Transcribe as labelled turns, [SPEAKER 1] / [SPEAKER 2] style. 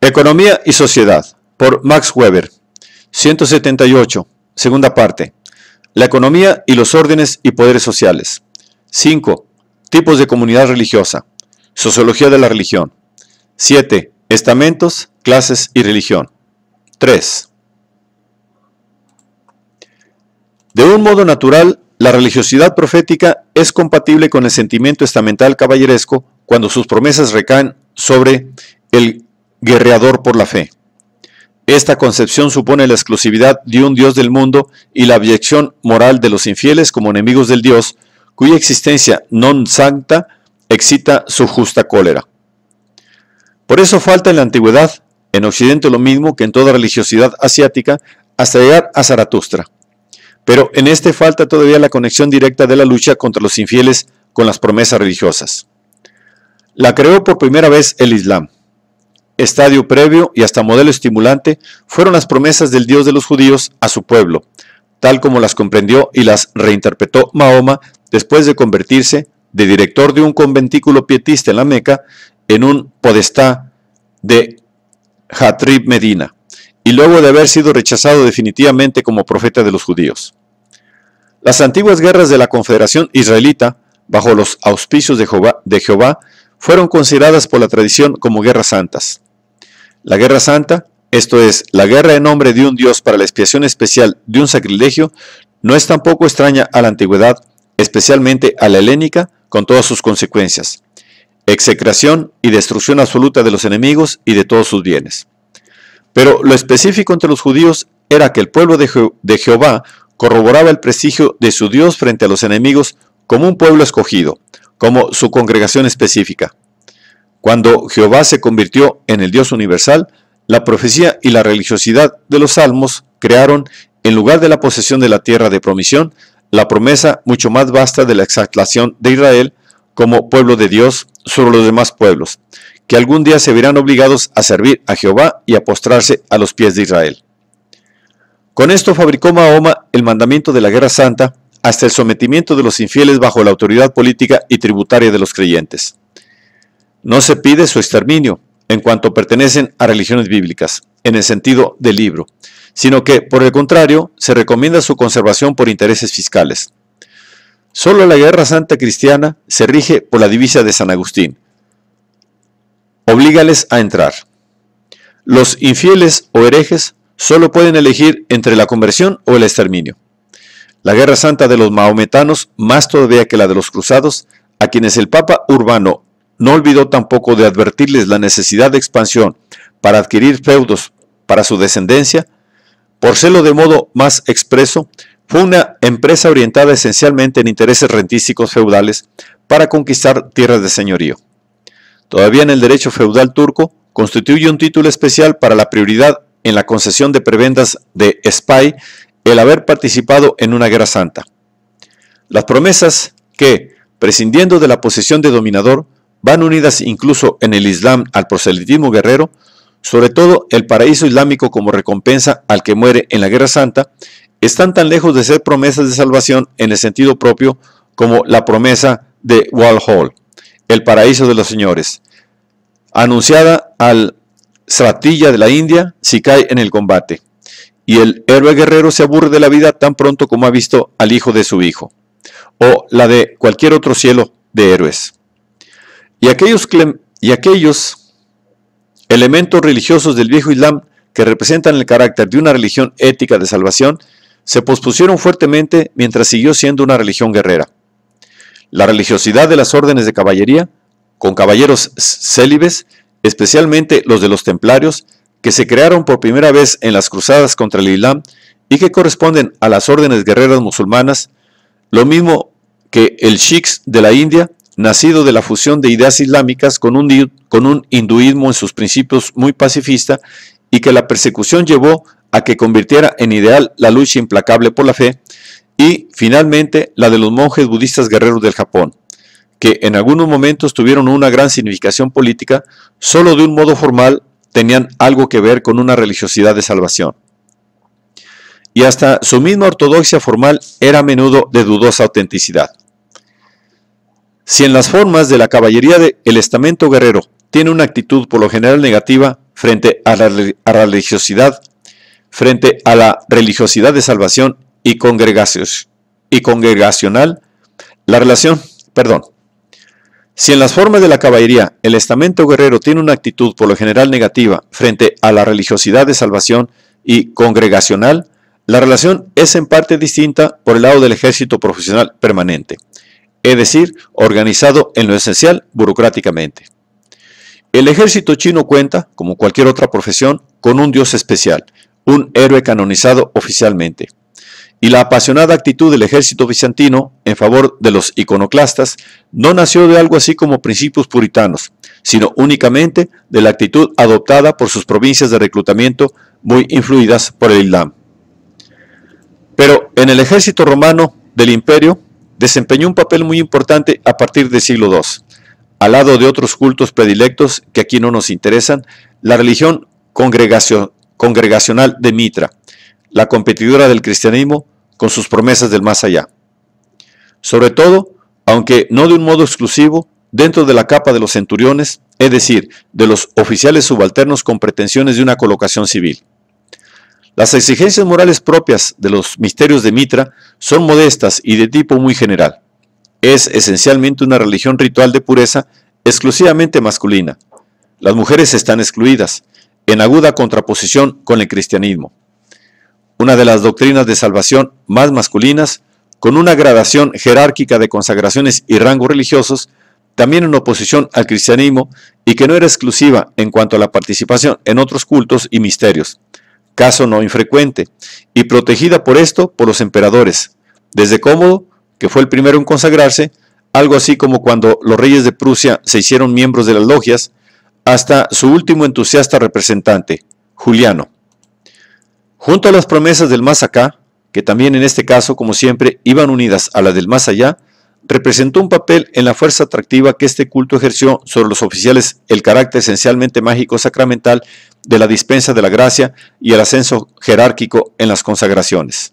[SPEAKER 1] Economía y sociedad, por Max Weber. 178, segunda parte. La economía y los órdenes y poderes sociales. 5. Tipos de comunidad religiosa. Sociología de la religión. 7. Estamentos, clases y religión. 3. De un modo natural, la religiosidad profética es compatible con el sentimiento estamental caballeresco cuando sus promesas recaen sobre el guerreador por la fe. Esta concepción supone la exclusividad de un Dios del mundo y la abyección moral de los infieles como enemigos del Dios, cuya existencia non sancta excita su justa cólera. Por eso falta en la antigüedad, en Occidente lo mismo que en toda religiosidad asiática, hasta llegar a Zaratustra. Pero en este falta todavía la conexión directa de la lucha contra los infieles con las promesas religiosas. La creó por primera vez el Islam. Estadio previo y hasta modelo estimulante fueron las promesas del Dios de los judíos a su pueblo, tal como las comprendió y las reinterpretó Mahoma después de convertirse de director de un conventículo pietista en la Meca en un podestá de Hatrib Medina, y luego de haber sido rechazado definitivamente como profeta de los judíos. Las antiguas guerras de la Confederación Israelita, bajo los auspicios de Jehová, fueron consideradas por la tradición como guerras santas. La guerra santa, esto es, la guerra en nombre de un Dios para la expiación especial de un sacrilegio, no es tampoco extraña a la antigüedad, especialmente a la helénica, con todas sus consecuencias: execración y destrucción absoluta de los enemigos y de todos sus bienes. Pero lo específico entre los judíos era que el pueblo de Jehová corroboraba el prestigio de su Dios frente a los enemigos como un pueblo escogido, como su congregación específica. Cuando Jehová se convirtió en el Dios universal, la profecía y la religiosidad de los salmos crearon, en lugar de la posesión de la tierra de promisión, la promesa mucho más vasta de la exaltación de Israel como pueblo de Dios sobre los demás pueblos, que algún día se verán obligados a servir a Jehová y a postrarse a los pies de Israel. Con esto fabricó Mahoma el mandamiento de la guerra santa hasta el sometimiento de los infieles bajo la autoridad política y tributaria de los creyentes. No se pide su exterminio en cuanto pertenecen a religiones bíblicas, en el sentido del libro, sino que, por el contrario, se recomienda su conservación por intereses fiscales. Solo la guerra santa cristiana se rige por la divisa de San Agustín: oblígales a entrar. Los infieles o herejes solo pueden elegir entre la conversión o el exterminio. La guerra santa de los mahometanos, más todavía que la de los cruzados, a quienes el Papa Urbano no olvidó tampoco de advertirles la necesidad de expansión para adquirir feudos para su descendencia, por serlo de modo más expreso, fue una empresa orientada esencialmente en intereses rentísticos feudales para conquistar tierras de señorío. Todavía en el derecho feudal turco, constituye un título especial para la prioridad en la concesión de prebendas de spy el haber participado en una guerra santa. Las promesas que, prescindiendo de la posesión de dominador, van unidas incluso en el Islam al proselitismo guerrero, sobre todo el paraíso islámico como recompensa al que muere en la guerra santa, están tan lejos de ser promesas de salvación en el sentido propio como la promesa de Walhall, el paraíso de los señores, anunciada al Stratilla de la India si cae en el combate, y el héroe guerrero se aburre de la vida tan pronto como ha visto al hijo de su hijo, o la de cualquier otro cielo de héroes. Y aquellos elementos religiosos del viejo Islam que representan el carácter de una religión ética de salvación se pospusieron fuertemente mientras siguió siendo una religión guerrera. La religiosidad de las órdenes de caballería, con caballeros célibes, especialmente los de los templarios, que se crearon por primera vez en las cruzadas contra el Islam y que corresponden a las órdenes guerreras musulmanas, lo mismo que el Sikhs de la India, nacido de la fusión de ideas islámicas con un hinduismo en sus principios muy pacifista, y que la persecución llevó a que convirtiera en ideal la lucha implacable por la fe, y finalmente la de los monjes budistas guerreros del Japón, que en algunos momentos tuvieron una gran significación política, solo de un modo formal tenían algo que ver con una religiosidad de salvación. Y hasta su misma ortodoxia formal era a menudo de dudosa autenticidad. Si en las formas de la caballería el estamento guerrero tiene una actitud por lo general negativa frente a la religiosidad, de salvación y congregacional, si en las formas de la caballería el estamento guerrero tiene una actitud por lo general negativa frente a la religiosidad de salvación y congregacional, la relación es en parte distinta por el lado del ejército profesional permanente, es decir, organizado en lo esencial burocráticamente. El ejército chino cuenta, como cualquier otra profesión, con un dios especial, un héroe canonizado oficialmente. Y la apasionada actitud del ejército bizantino en favor de los iconoclastas no nació de algo así como principios puritanos, sino únicamente de la actitud adoptada por sus provincias de reclutamiento muy influidas por el Islam. Pero en el ejército romano del imperio desempeñó un papel muy importante a partir del siglo II. Al lado de otros cultos predilectos que aquí no nos interesan, la religión congregacional de Mitra, la competidora del cristianismo con sus promesas del más allá. Sobre todo, aunque no de un modo exclusivo, dentro de la capa de los centuriones, es decir, de los oficiales subalternos con pretensiones de una colocación civil. Las exigencias morales propias de los misterios de Mitra son modestas y de tipo muy general. Es esencialmente una religión ritual de pureza exclusivamente masculina. Las mujeres están excluidas, en aguda contraposición con el cristianismo. Una de las doctrinas de salvación más masculinas, con una gradación jerárquica de consagraciones y rangos religiosos, también en oposición al cristianismo y que no era exclusiva en cuanto a la participación en otros cultos y misterios, caso no infrecuente, y protegida por esto por los emperadores, desde Cómodo, que fue el primero en consagrarse, algo así como cuando los reyes de Prusia se hicieron miembros de las logias, hasta su último entusiasta representante, Juliano. Junto a las promesas del más acá, que también en este caso, como siempre, iban unidas a las del más allá, representó un papel en la fuerza atractiva que este culto ejerció sobre los oficiales el carácter esencialmente mágico sacramental de la dispensa de la gracia y el ascenso jerárquico en las consagraciones.